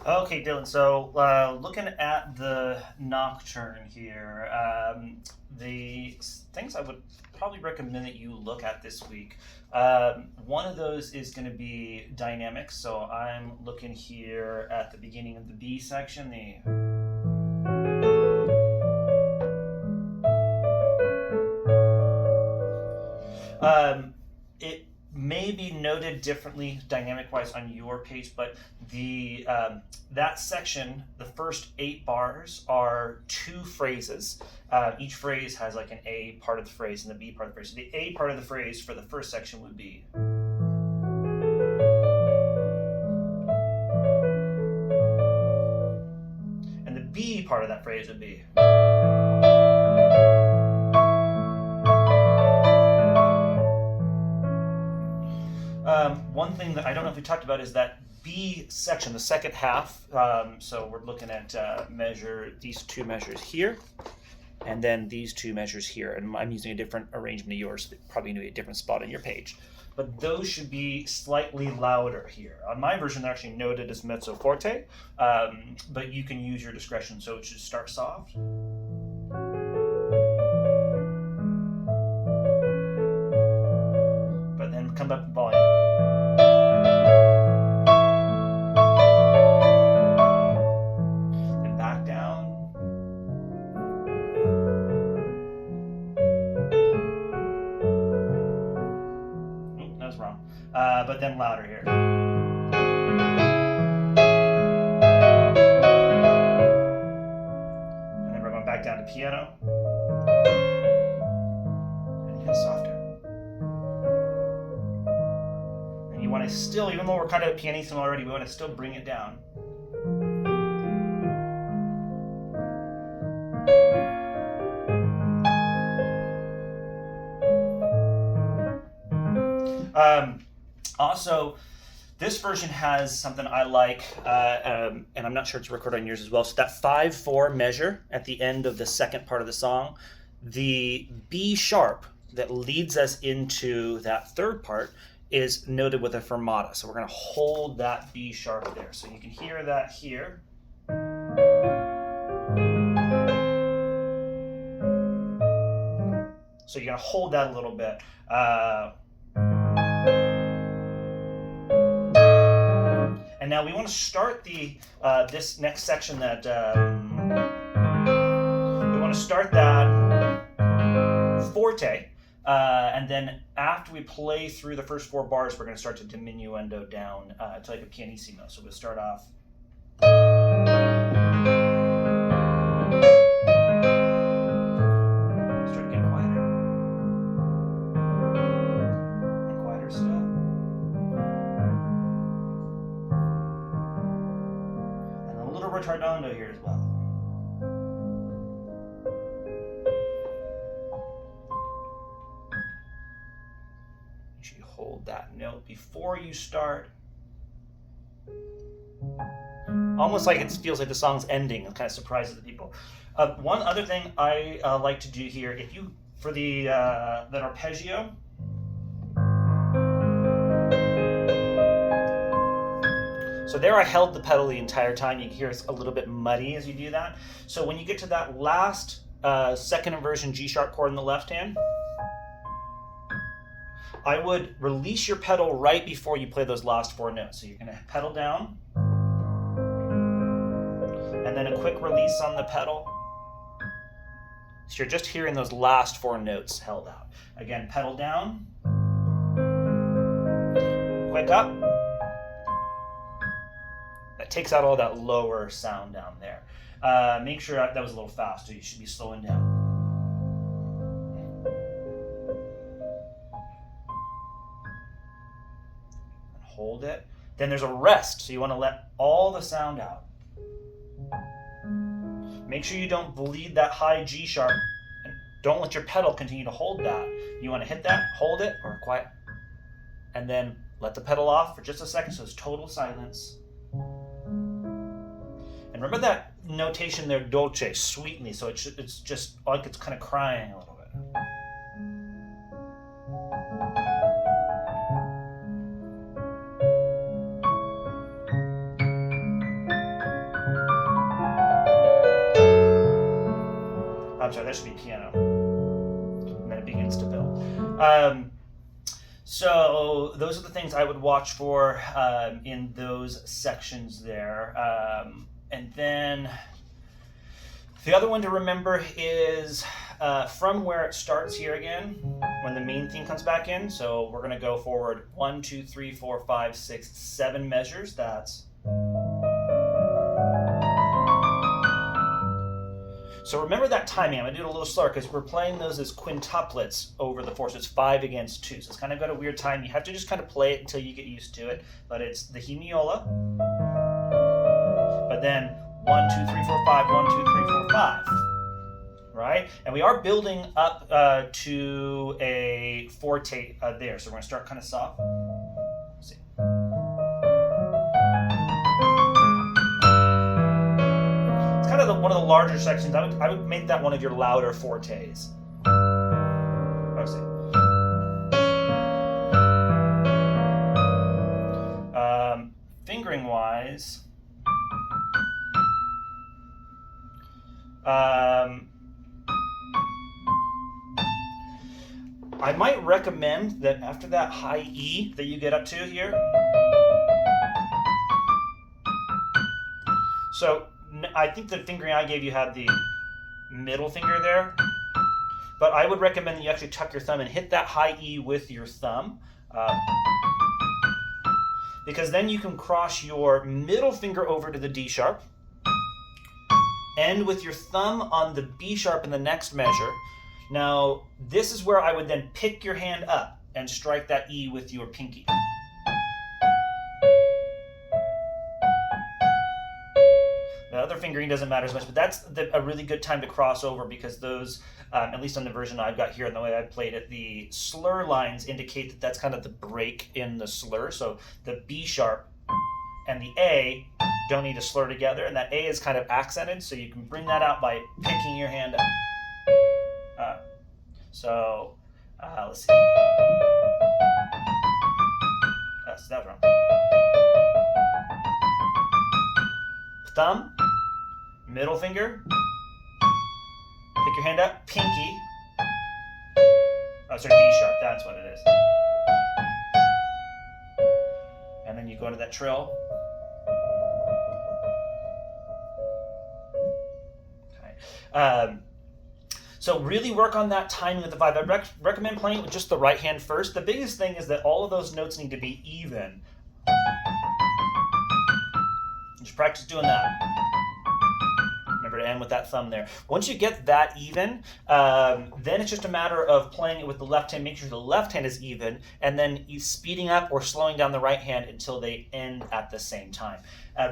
Okay, Dylan. So, looking at the Nocturne here, the things I would probably recommend that you look at this week. One of those is going to be dynamics. So, I'm looking here at the beginning of the B section. It may be noted differently dynamic wise on your page, but the that section, the first 8 bars are 2 phrases. Each phrase has like an A part of the phrase and the B part of the phrase. So the A part of the phrase for the first section would be, and the B part of that phrase would be. One thing that I don't know if we talked about is that B section, the second half. So we're looking at these 2 measures here, and then these 2 measures here. And I'm using a different arrangement of yours, so probably going to be a different spot on your page. But those should be slightly louder here. On my version, they're actually noted as mezzo forte, but you can use your discretion. So it should start soft. But then come up in volume. Then back down. Oop, that was wrong. But then louder here. And then we're going back down to piano. And even softer. And you want to still, even though we're kind of pianissimo already, we want to still bring it down. Also, this version has something I like, and I'm not sure it's recorded on yours as well. So that 5/4 measure at the end of the second part of the song, the B sharp that leads us into that third part is noted with a fermata. So we're going to hold that B sharp there. So you can hear that here. So you're going to hold that a little bit. And now we want to start this next section that we want to start that forte, and then after we play through the first 4 bars, we're going to start to diminuendo down to like a pianissimo. So we'll start off. Start to get quieter. And quieter still. And a little retardando here as well. Make sure you hold that note before you start. Almost like it feels like the song's ending. It kind of surprises the people. One other thing I like to do here, if you for the arpeggio. So there I held the pedal the entire time. You can hear it's a little bit muddy as you do that. So when you get to that last second inversion G sharp chord in the left hand, I would release your pedal right before you play those last 4 notes. So you're going to pedal down, and then a quick release on the pedal. So you're just hearing those last 4 notes held out. Again, pedal down, quick up. That takes out all that lower sound down there. Make sure that was a little fast, so you should be slowing down. And hold it. Then there's a rest, so you want to let all the sound out. Make sure you don't bleed that high G sharp, and don't let your pedal continue to hold that. You want to hit that, hold it, or quiet, and then let the pedal off for just a second, so it's total silence. And remember that notation there, dolce, sweetly, so it's just like it's kind of crying a little bit. I'm sorry, that should be piano. And then it begins to build. So those are the things I would watch for in those sections there. And then the other one to remember is from where it starts here again, when the main theme comes back in. So we're going to go forward 1, 2, 3, 4, 5, 6, 7 measures. That's. So remember that timing. I'm going to do it a little slower because we're playing those as quintuplets over the 4. So it's 5 against 2. So it's kind of got a weird time. You have to just kind of play it until you get used to it. But it's the hemiola. But then 1, 2, 3, 4, 5, 1, 2, 3, 4, 5. Right? And we are building up to a forte there. So we're going to start kind of soft. Let's see. It's kind of one of the larger sections. I would make that one of your louder fortes. Let's see. Fingering wise, I might recommend that after that high E that you get up to here, so I think the fingering I gave you had the middle finger there, but I would recommend that you actually tuck your thumb and hit that high E with your thumb, because then you can cross your middle finger over to the D sharp, end with your thumb on the B sharp in the next measure. Now, this is where I would then pick your hand up and strike that E with your pinky. The other fingering doesn't matter as much, but that's a really good time to cross over because those, at least on the version I've got here and the way I played it, the slur lines indicate that that's kind of the break in the slur. So the B sharp and the A don't need to slur together, and that A is kind of accented, so you can bring that out by picking your hand up. Let's see. So that was wrong. Thumb, middle finger, pick your hand up, pinky. Oh, sorry, D sharp, that's what it is. And then you go into that trill. Okay. So really work on that timing with the 5. I'd recommend playing it with just the right hand first. The biggest thing is that all of those notes need to be even. Just practice doing that. Remember to end with that thumb there. Once you get that even, then it's just a matter of playing it with the left hand. Make sure the left hand is even, and then speeding up or slowing down the right hand until they end at the same time.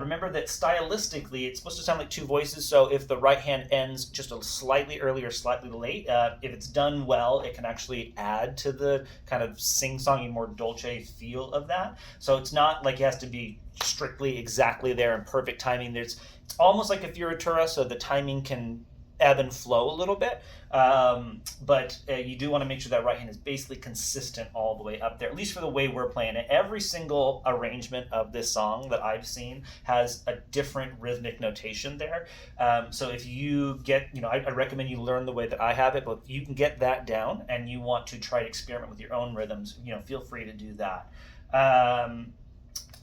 Remember that stylistically, it's supposed to sound like 2 voices, so if the right hand ends just a slightly early or slightly late, if it's done well, it can actually add to the kind of sing-songy, more dolce feel of that. So it's not like it has to be strictly exactly there in perfect timing. It's almost like a fioritura, so the timing can ebb and flow a little bit, but you do want to make sure that right hand is basically consistent all the way up there, at least for the way we're playing it. Every single arrangement of this song that I've seen has a different rhythmic notation there. So if you get, I recommend you learn the way that I have it, but if you can get that down and you want to try to experiment with your own rhythms, feel free to do that.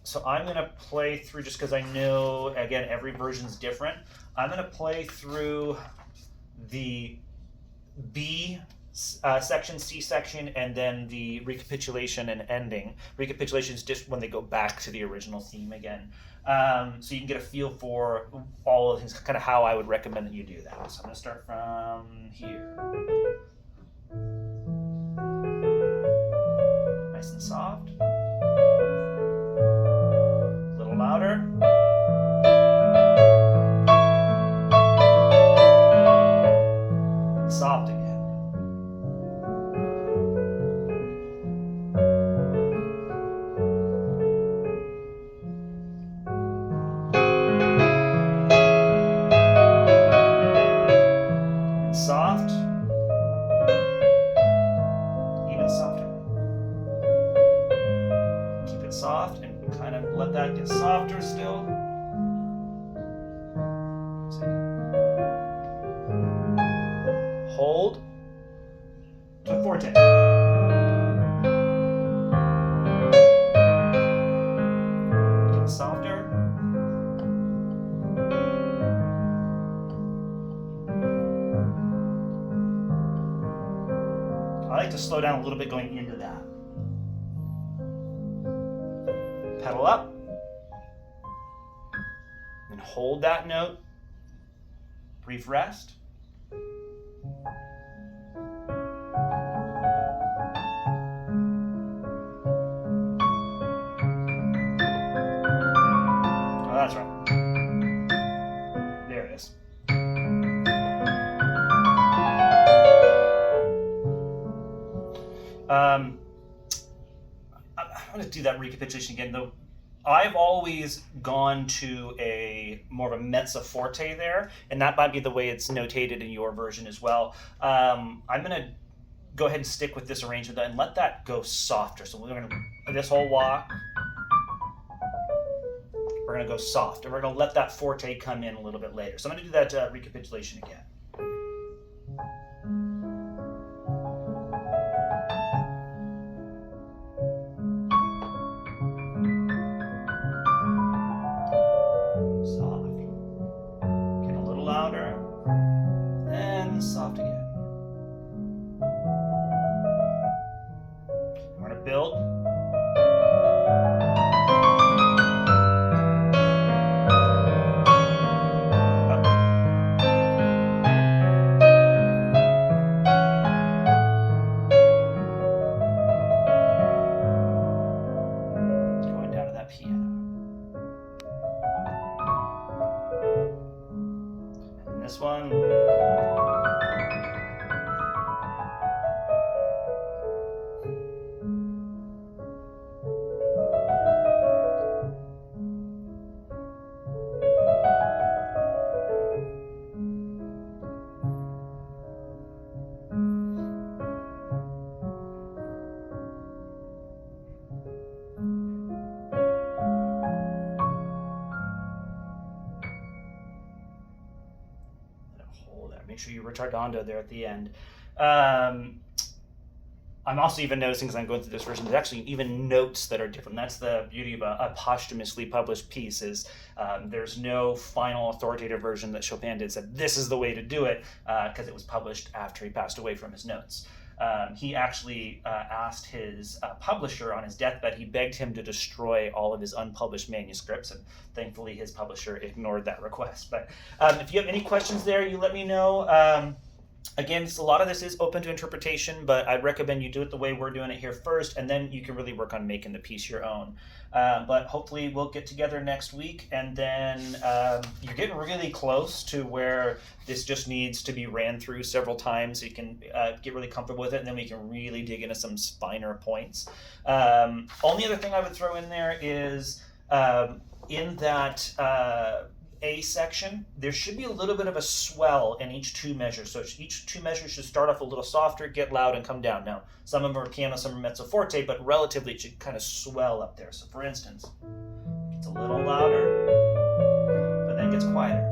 So I'm going to play through, just because I know, again, every version's different. I'm going to play through the B section, C section, and then the recapitulation and ending. Recapitulation is just when they go back to the original theme again. So you can get a feel for all of things, kind of how I would recommend that you do that. So I'm going to start from here. Nice and soft. A little louder. Soft again. And soft. Even softer. forte. Get softer. I like to slow down a little bit going into that. Pedal up. And hold that note. Brief rest. Oh, that's right. There it is. I'm going to do that recapitulation again, though. I've always gone to a more of a mezzo forte there, and that might be the way it's notated in your version as well. I'm going to go ahead and stick with this arrangement and let that go softer. So we're going to, this whole walk, we're going to go soft, and we're going to let that forte come in a little bit later. So I'm going to do that recapitulation again. Louder, and soft again. We're going to build. Up. Going down to that piano. This one. Hold there. Make sure you retardando there at the end. I'm also even noticing as I'm going through this version, there's actually even notes that are different. That's the beauty of a posthumously published piece is there's no final authoritative version that Chopin did said this is the way to do it because it was published after he passed away from his notes. He actually asked his publisher on his deathbed, he begged him to destroy all of his unpublished manuscripts, and thankfully his publisher ignored that request. But if you have any questions there, you let me know. Again, a lot of this is open to interpretation, but I'd recommend you do it the way we're doing it here first, and then you can really work on making the piece your own. But hopefully we'll get together next week, and then you're getting really close to where this just needs to be ran through several times so you can get really comfortable with it, and then we can really dig into some finer points. Only other thing I would throw in there is in that A section, there should be a little bit of a swell in each two measures. So each two measures should start off a little softer, get loud, and come down. Now, some of them are piano, some are mezzo forte, but relatively it should kind of swell up there. So for instance, it gets a little louder, but then gets quieter.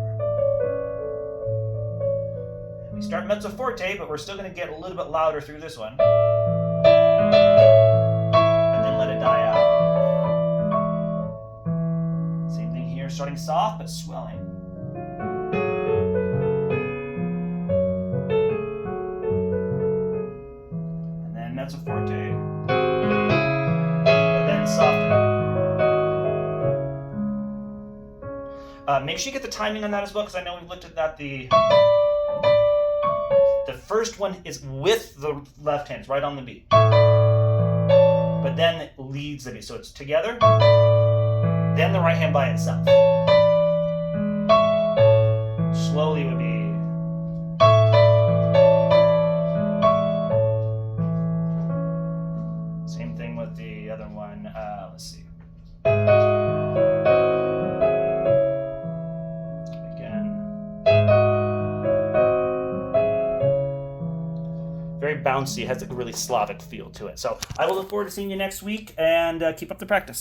And we start mezzo forte, but we're still going to get a little bit louder through this one. And then let it die out. Starting soft but swelling. And then mezzo forte. And then softer. Make sure you get the timing on that as well, because I know we've looked at that. The first one is with the left hand, it's right on the beat. But then it leads the beat. So it's together. Then the right hand by itself. Slowly would be. Same thing with the other one. Let's see. Again. Very bouncy, has a really Slavic feel to it. So I will look forward to seeing you next week, and keep up the practice.